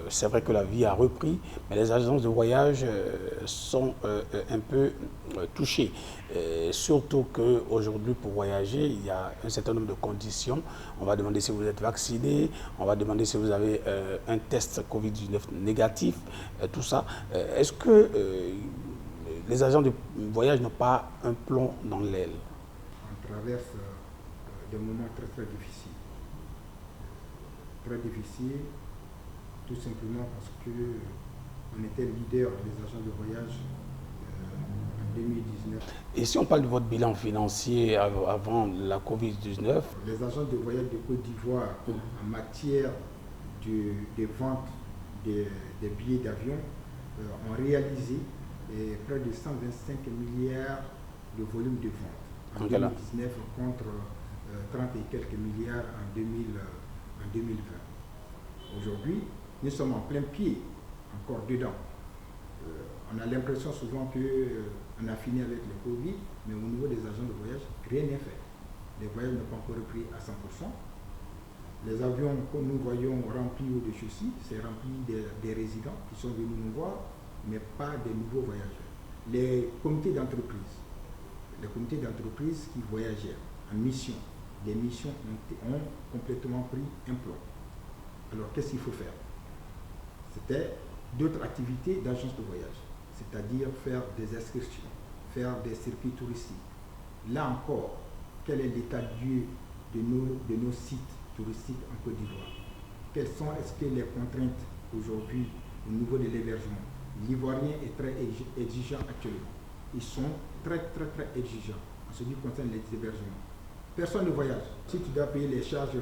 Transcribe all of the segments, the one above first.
c'est vrai que la vie a repris, mais les agences de voyage sont un peu touchées. Surtout qu'aujourd'hui, pour voyager, il y a un certain nombre de conditions. On va demander si vous êtes vacciné, on va demander si vous avez un test Covid-19 négatif, tout ça. Est-ce que les agents de voyage n'ont pas un plomb dans l'aile? On traverse des moments très très difficiles. Très difficiles, tout simplement parce qu'on était leader des agents de voyage en 2019. Et si on parle de votre bilan financier avant la Covid-19? Les agents de voyage de Côte d'Ivoire, en matière de vente des billets d'avion, ont réalisé près de 125 milliards de volume de vente en 2019 contre 30 et quelques milliards en 2020. Aujourd'hui, nous sommes en plein pied, encore dedans. On a l'impression souvent qu'on a fini avec le Covid, mais au niveau des agents de voyage, rien n'est fait. Les voyages n'ont pas encore repris à 100%. Les avions que nous voyons remplis ou de châssis, c'est rempli des résidents qui sont venus nous voir, mais pas des nouveaux voyageurs. Les comités d'entreprise qui voyageaient en mission, des missions ont complètement pris un plomb. Alors qu'est-ce qu'il faut faire? C'était d'autres activités d'agence de voyage, c'est-à-dire faire des excursions, faire des circuits touristiques. Là encore, quel est l'état du de nos sites touristiques en Côte d'Ivoire? Quelles sont les contraintes aujourd'hui au niveau de l'hébergement? L'Ivoirien est très exigeant actuellement. Ils sont très exigeants en ce qui concerne les hébergements. Personne ne voyage. Si tu dois payer les charges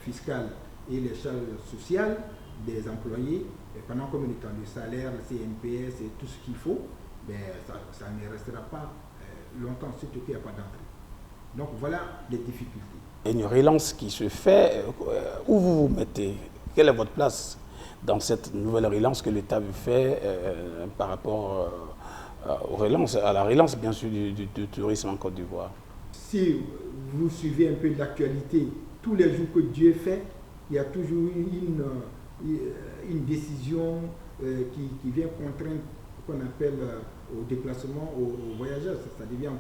fiscales et les charges sociales des employés, et pendant combien de temps? Le salaire, le CNPS et tout ce qu'il faut, ben, ça ne restera pas longtemps, surtout qu'il n'y a pas d'entrée. Donc voilà les difficultés. Et une relance qui se fait, où vous vous mettez? Quelle est votre place dans cette nouvelle relance que l'État fait par rapport à la relance bien sûr du tourisme en Côte d'Ivoire? Si vous suivez un peu de l'actualité, tous les jours que Dieu fait, il y a toujours une décision qui vient contraindre ce qu'on appelle au déplacement, aux voyageurs. Ça devient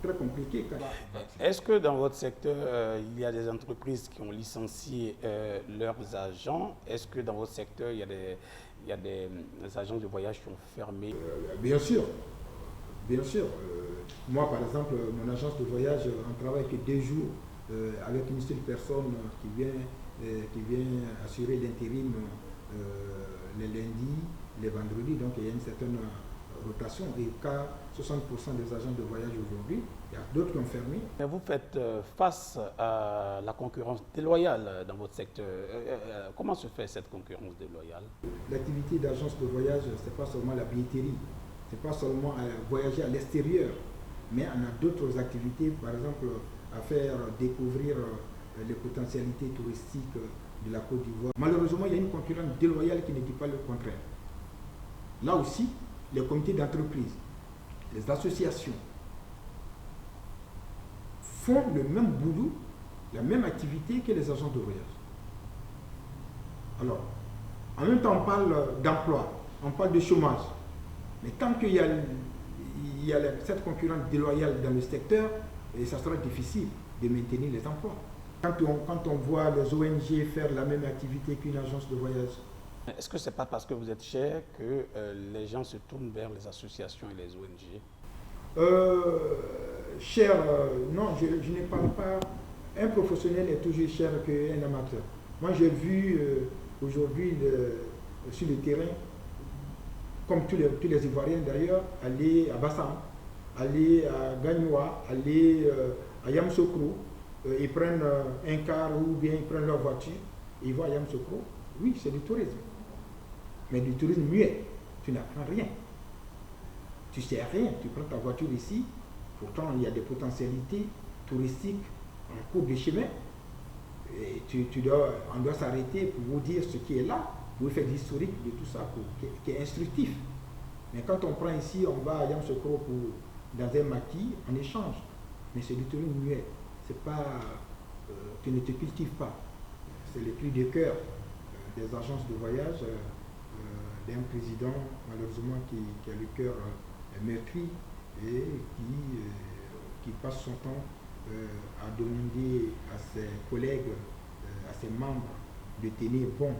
très compliqué. Est-ce que dans votre secteur, il y a des entreprises qui ont licencié leurs agents? Est-ce que dans votre secteur, il y a des agents de voyage qui ont fermé? Bien sûr. Bien sûr. Moi, par exemple, mon agence de voyage, on travaille que 2 jours avec une seule personne qui vient assurer l'intérim les lundis, les vendredis. Donc, il y a une certaine rotation. Et qu'à 60% des agents de voyage aujourd'hui, il y a d'autres qui ont fermé. Mais vous faites face à la concurrence déloyale dans votre secteur. Comment se fait cette concurrence déloyale? L'activité d'agence de voyage, ce n'est pas seulement la billetterie. Ce n'est pas seulement voyager à l'extérieur, mais on a d'autres activités, par exemple à faire découvrir les potentialités touristiques de la Côte d'Ivoire. Malheureusement, il y a une concurrence déloyale qui ne dit pas le contraire. Là aussi, les comités d'entreprise, les associations font le même boulot, la même activité que les agents de voyage. Alors, en même temps, on parle d'emploi, on parle de chômage. Mais tant qu'il y a cette concurrence déloyale dans le secteur, ça sera difficile de maintenir les emplois. Quand on voit les ONG faire la même activité qu'une agence de voyage. Est-ce que ce n'est pas parce que vous êtes cher que les gens se tournent vers les associations et les ONG? Cher, non, je ne parle pas. Un professionnel est toujours cher qu'un amateur. Moi, j'ai vu aujourd'hui sur le terrain, comme tous les Ivoiriens d'ailleurs, aller à Bassam, aller à Gagnoua, aller à Yamoussoukro, ils prennent un car ou bien ils prennent leur voiture, ils vont à Yamoussoukro. Oui, c'est du tourisme. Mais du tourisme muet. Tu n'apprends rien. Tu ne sais rien. Tu prends ta voiture ici, pourtant il y a des potentialités touristiques en cours de chemin. Et on doit s'arrêter pour vous dire ce qui est là. Vous faites l'historique de tout ça qui est instructif. Mais quand on prend ici, on va à Yamoussoukro dans un maquis, on échange. Mais c'est du tourisme muet. C'est pas, tu ne te cultives pas. C'est le cri de cœur des agences de voyage, d'un président malheureusement qui a le cœur meurtri et qui passe son temps à demander à ses collègues, à ses membres de tenir bon,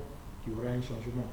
qu'il y aura un changement.